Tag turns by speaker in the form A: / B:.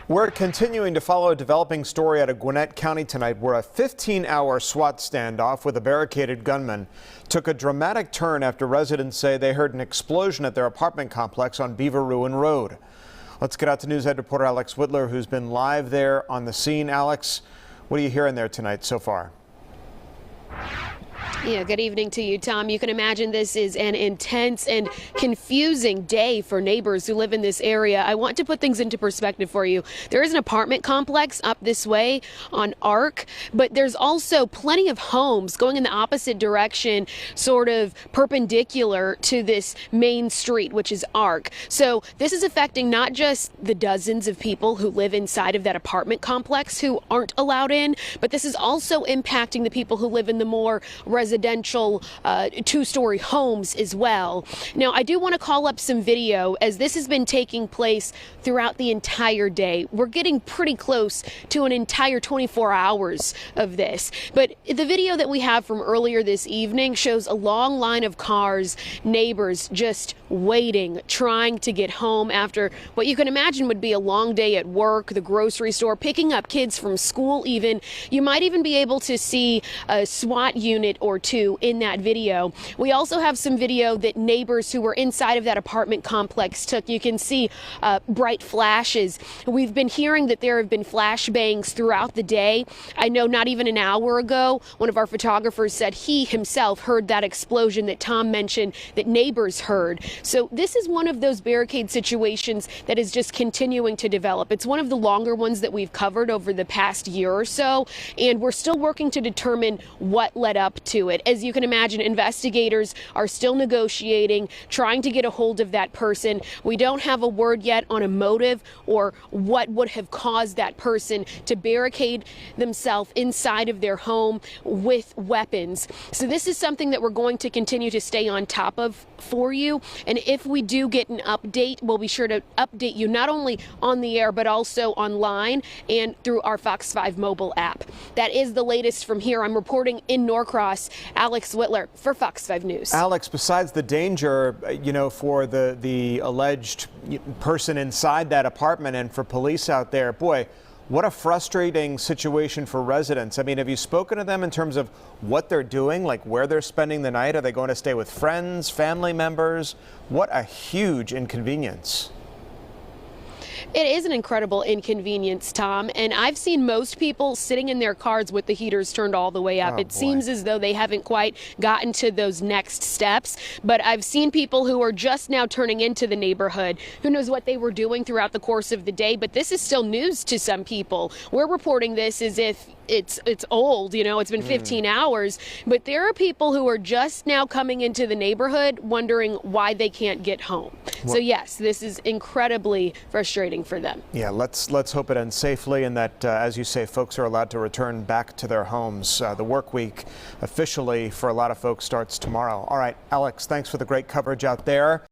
A: We're continuing to follow a developing story out of Gwinnett County tonight where a 15-hour SWAT standoff with a barricaded gunman took a dramatic turn after residents say they heard an explosion at their apartment complex on Beaver Ruin Road. Let's get out to News Head reporter Alex Whitler, who's been live there on the scene. Alex, what are you hearing there tonight so far?
B: Yeah, good evening to you, Tom. You can imagine this is an intense and confusing day for neighbors who live in this area. I want to put things into perspective for you. There is an apartment complex up this way on Arc, but there's also plenty of homes going in the opposite direction, sort of perpendicular to this main street, which is Arc. So this is affecting not just the dozens of people who live inside of that apartment complex who aren't allowed in, but this is also impacting the people who live in the more residential two-story homes as well. Now, I do want to call up some video as this has been taking place throughout the entire day. We're getting pretty close to an entire 24 hours of this. But the video that we have from earlier this evening shows a long line of cars, neighbors just waiting, trying to get home after what you can imagine would be a long day at work, the grocery store, picking up kids from school even. You might even be able to see a SWAT unit or two in that video. We also have some video that neighbors who were inside of that apartment complex took. You can see bright flashes. We've been hearing that there have been flashbangs throughout the day. I know not even an hour ago, one of our photographers said he himself heard that explosion that Tom mentioned that neighbors heard. So this is one of those barricade situations that is just continuing to develop. It's one of the longer ones that we've covered over the past year or so, and we're still working to determine what led up to it. As you can imagine, investigators are still negotiating, trying to get a hold of that person. We don't have a word yet on a motive or what would have caused that person to barricade themselves inside of their home with weapons. So this is something that we're going to continue to stay on top of for you. And if we do get an update, we'll be sure to update you not only on the air, but also online and through our Fox 5 mobile app. That is the latest from here. I'm reporting in Norcross. Alex Whitler for Fox 5 News.
A: Alex, besides the danger, for the alleged person inside that apartment and for police out there, boy, what a frustrating situation for residents. I mean, have you spoken to them in terms of what they're doing, like where they're spending the night? Are they going to stay with friends, family members? What a huge inconvenience.
B: It is an incredible inconvenience, Tom, and I've seen most people sitting in their cars with the heaters turned all the way up.
A: Oh,
B: it seems as though they haven't quite gotten to those next steps, but I've seen people who are just now turning into the neighborhood. Who knows what they were doing throughout the course of the day, but this is still news to some people. We're reporting this as if it's old, it's been 15 hours, but there are people who are just now coming into the neighborhood wondering why they can't get home. Well, so yes, this is incredibly frustrating for them.
A: Yeah, let's hope it ends safely and that, as you say, folks are allowed to return back to their homes. The work week officially for a lot of folks starts tomorrow. All right, Alex, thanks for the great coverage out there.